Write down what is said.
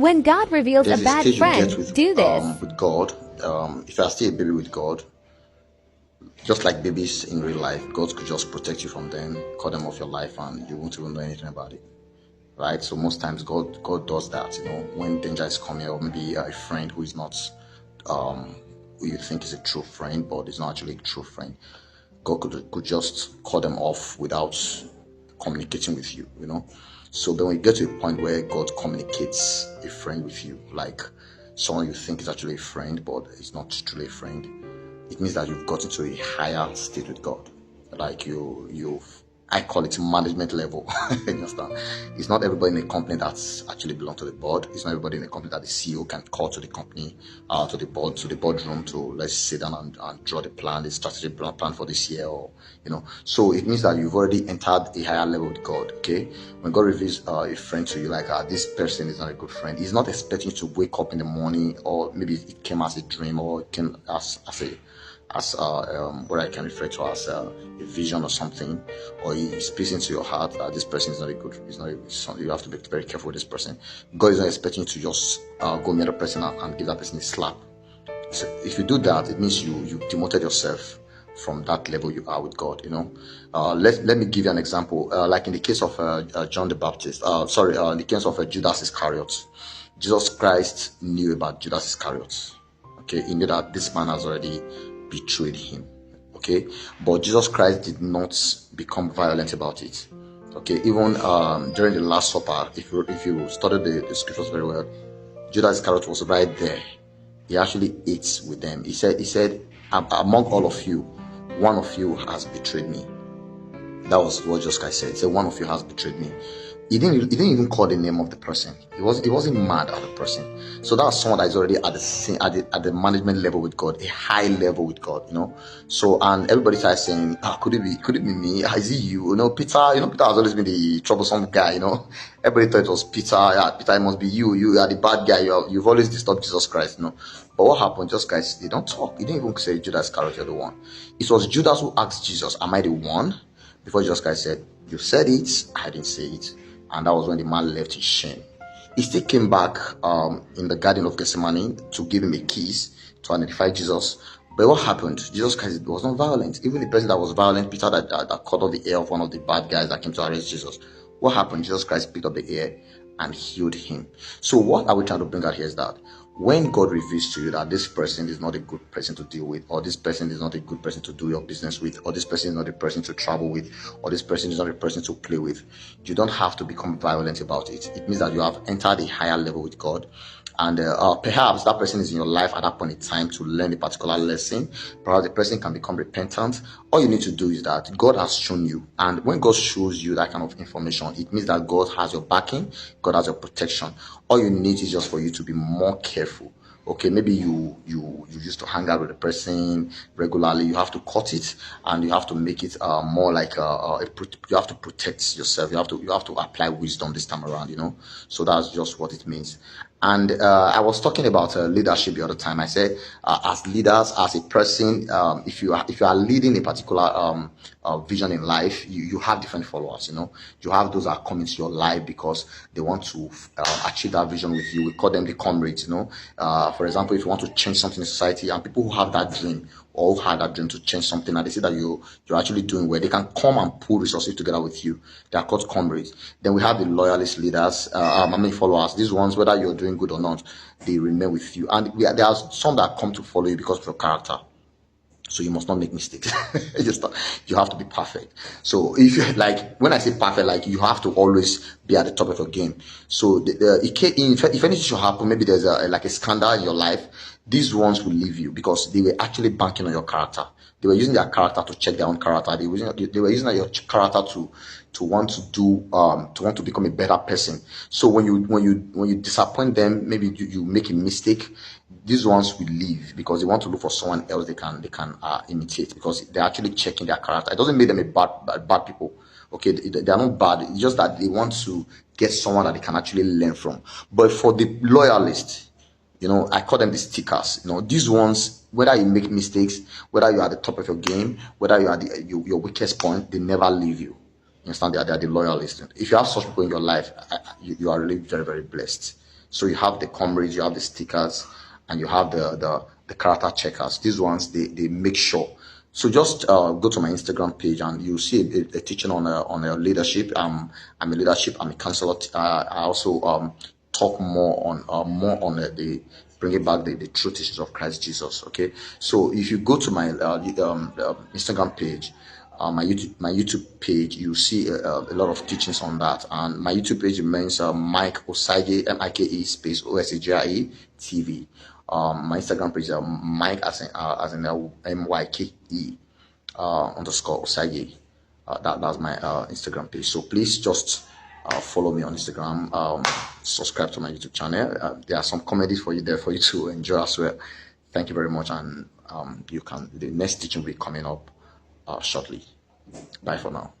When God reveals a There's a bad stage you get friend, do this. with God. If you are still a baby with God, just like babies in real life, God could just protect you from them, cut them off your life, and you won't even know anything about it. Right? So most times God does that, when danger is coming, or maybe a friend who is not who you think is a true friend, but is not actually a true friend. God could just cut them off without communicating with you. So then when you get to a point where God communicates a friend with you, like someone you think is actually a friend, but is not truly a friend, it means that you've gotten to a higher state with God. Like you've I call it management level. You understand? It's not everybody in a company that's actually belong to the board. It's not everybody in a company that the CEO can call to the company, to the board, to the boardroom to let's sit down and draw the plan, the strategic plan for this year, or. So it means that you've already entered a higher level with God. Okay, when God reveals a friend to you, like this person is not a good friend, He's not expecting you to wake up in the morning, or maybe it came as a dream, or it came as what I can refer to as a vision or something, or He speaks into your heart that this person is not a good, you have to be very careful with this person. God is not expecting you to just go meet a person and give that person a slap. So if you do that, it means you demoted yourself from that level you are with God. Let me give you an example. Like in the case of John the Baptist, in the case of Judas Iscariot, Jesus Christ knew about Judas Iscariot. Okay, He knew that this man has already betrayed Him. Okay, but Jesus Christ did not become violent about it. Okay, even during the Last Supper, if you study the scriptures very well, Judas Iscariot was right there. He actually ate with them. He said, among all of you, one of you has betrayed me. That was what Jesus Christ said. He said, one of you has betrayed me. He didn't even call the name of the person. He wasn't mad at the person. So that's someone that is already at the management level with God, a high level with God. So, and everybody started saying, could it be me? Is it you? Peter. Peter has always been the troublesome guy. Everybody thought it was Peter. Yeah, Peter, it must be you. You are the bad guy. You've always disturbed Jesus Christ. But what happened? Just guys, they don't talk. He didn't even say Judas Iscariot, you're the one. It was Judas who asked Jesus, "Am I the one?" Before Jesus Christ said, "You said it. I didn't say it." And that was when the man left his shame. He still came back in the Garden of Gethsemane to give him a kiss to identify Jesus. But what happened? Jesus Christ was not violent. Even the person that was violent, Peter, that cut off the ear of one of the bad guys that came to arrest Jesus. What happened? Jesus Christ picked up the ear and healed him. So what are we trying to bring out here is that when God reveals to you that this person is not a good person to deal with, or this person is not a good person to do your business with, or this person is not a person to travel with, or this person is not a person to play with, you don't have to become violent about it. It means that you have entered a higher level with God. And perhaps that person is in your life at that point in time to learn a particular lesson. Perhaps the person can become repentant. All you need to do is that God has shown you. And when God shows you that kind of information, it means that God has your backing, God has your protection. All you need is just for you to be more careful. Okay, maybe you used to hang out with a person regularly. You have to cut it, and you have to make it more like you have to protect yourself. You have to apply wisdom this time around. So that's just what it means. And I was talking about leadership the other time. I said, as leaders, as a person, if you are leading a particular vision in life, you have different followers. You have those that are coming to your life because they want to achieve that vision with you. We call them the comrades. For example, if you want to change something in society, and people who have that dream or who had that dream to change something, and they see that you're actually doing well, they can come and pull resources together with you. They are called comrades. Then we have the loyalist leaders, followers. These ones, whether you're doing good or not, they remain with you. And there are some that come to follow you because of your character. So you must not make mistakes. You have to be perfect. So if you when I say perfect, you have to always be at the top of your game. So if anything should happen, maybe there's a scandal in your life, these ones will leave you because they were actually banking on your character. They were using their character to check their own character. They were using your character to want to become a better person. So when you disappoint them, maybe you make a mistake, these ones will leave because they want to look for someone else they can imitate, because they're actually checking their character. It doesn't make them a bad people. Okay, they are not bad. It's just that they want to get someone that they can actually learn from. But for the loyalists, I call them the stickers. These ones, whether you make mistakes, whether you're at the top of your game, whether you're at your weakest point, they never leave you. You understand? They are the loyalists. If you have such people in your life, you are really very, very blessed. So you have the comrades, you have the stickers, and you have the character checkers. These ones they make sure. So just go to my Instagram page and you'll see a teaching on a leadership. I'm a leadership. I'm a counselor. I also talk more on the bringing back the true teachings of Christ Jesus. Okay, so if you go to my Instagram page, my YouTube page, you see a lot of teachings on that. And my YouTube page remains Mike Osage, Mike space OSAGIE TV. My Instagram page is Mike as in MYKE underscore Osage. That's my Instagram page. So please just follow me on Instagram. Subscribe to my YouTube channel. There are some comedies for you there for you to enjoy as well. Thank you very much, and the next teaching will be coming up shortly. Bye for now.